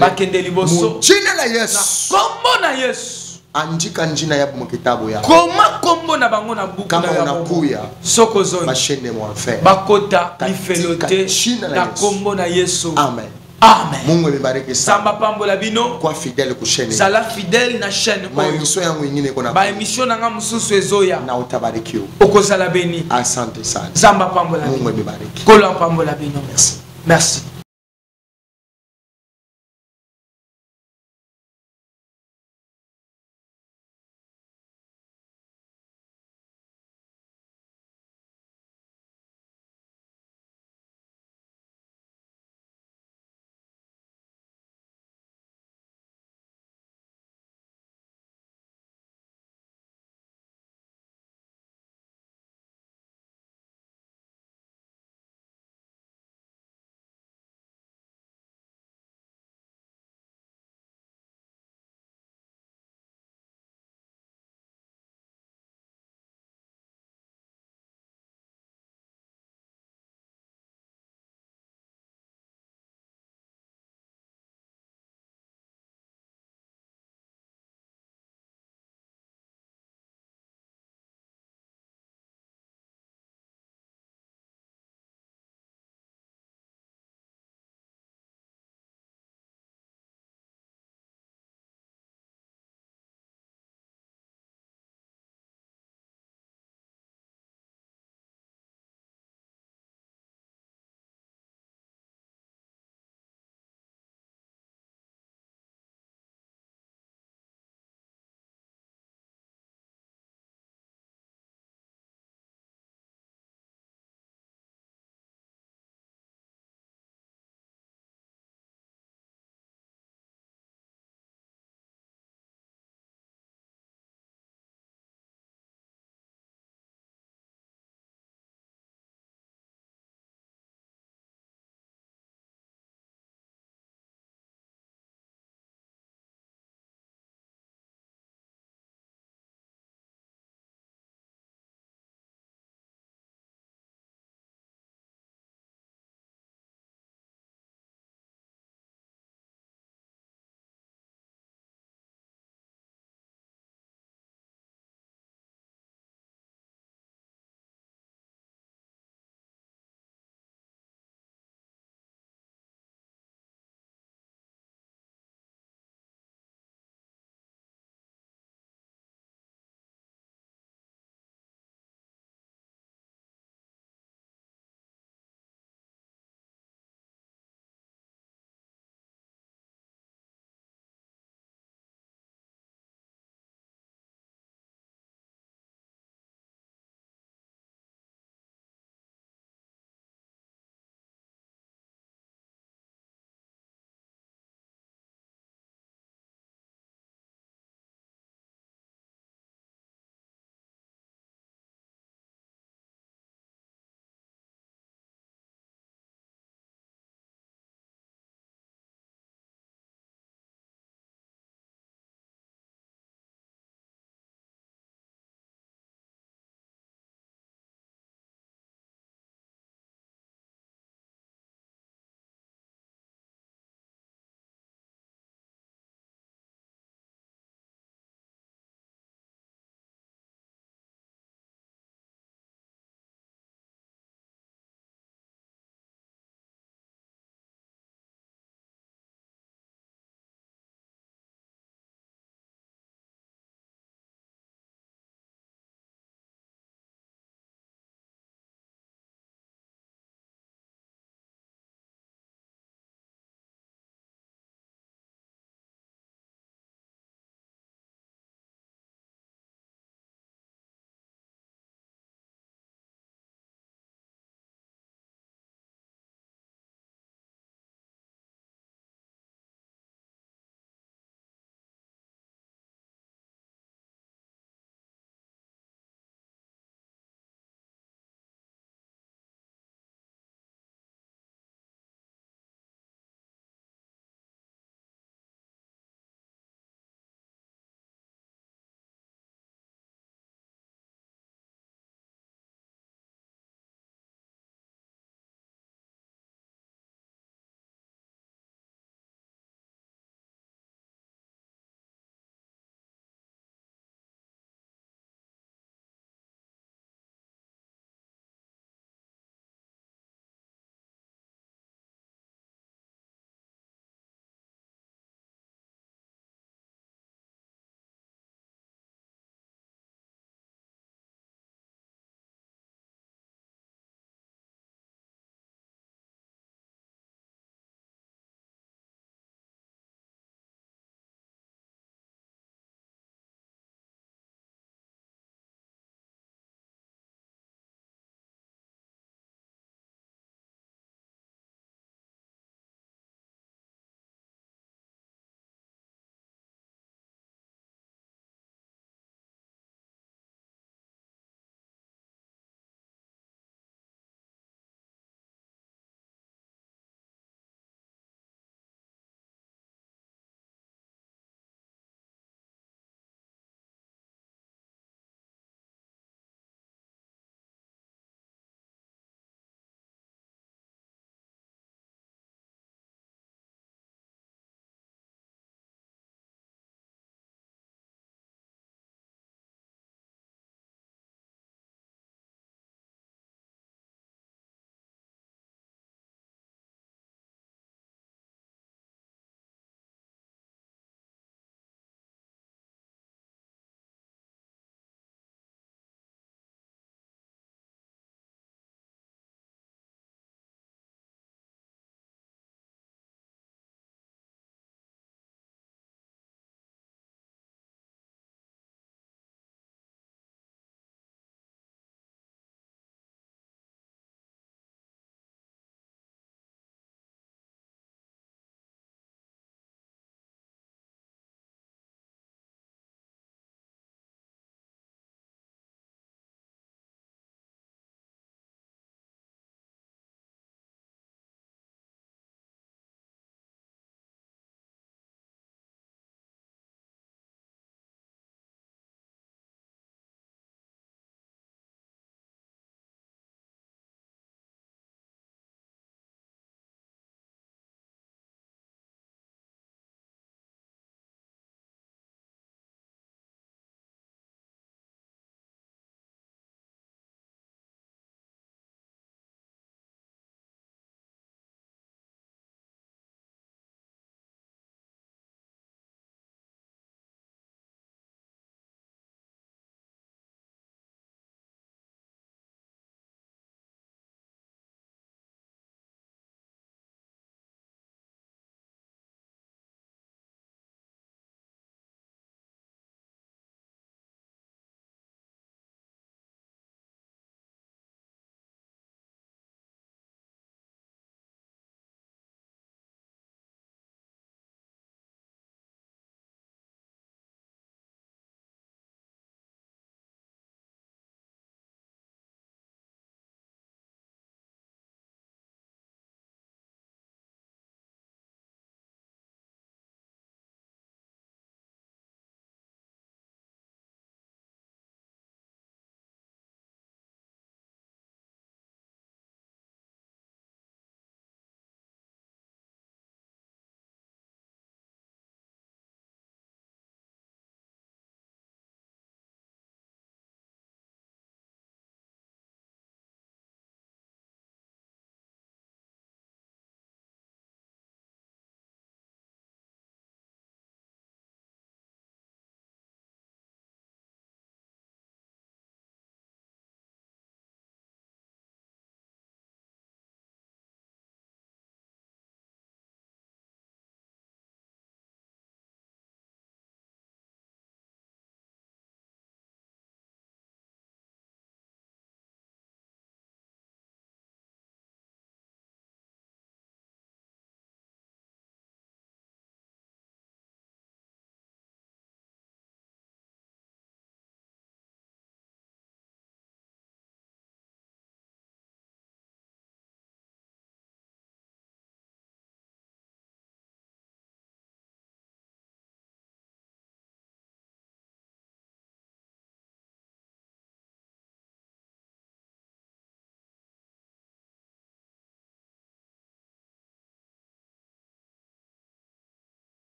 bakende liboso jina la Yesu kombo na Yesu andika njina yapo mu kitabu yako koma kombo na bango na buku kama unakuya soko zone bashende mwanfer bakota lifelote na kombo na Yesu amen. Amen. Mungu amebariki sana. Samba pambola bino kwa fidèle ku chaîne. Sala fidèle na chaîne oyo. Ma émission yangu nyingine kuna. Ba émission nanga mususu ezoya. Na utabarikiwa. Okozala beni. Asante sana. Samba pambola. Mungu amebariki. Kola pambola bino. Merci. Merci.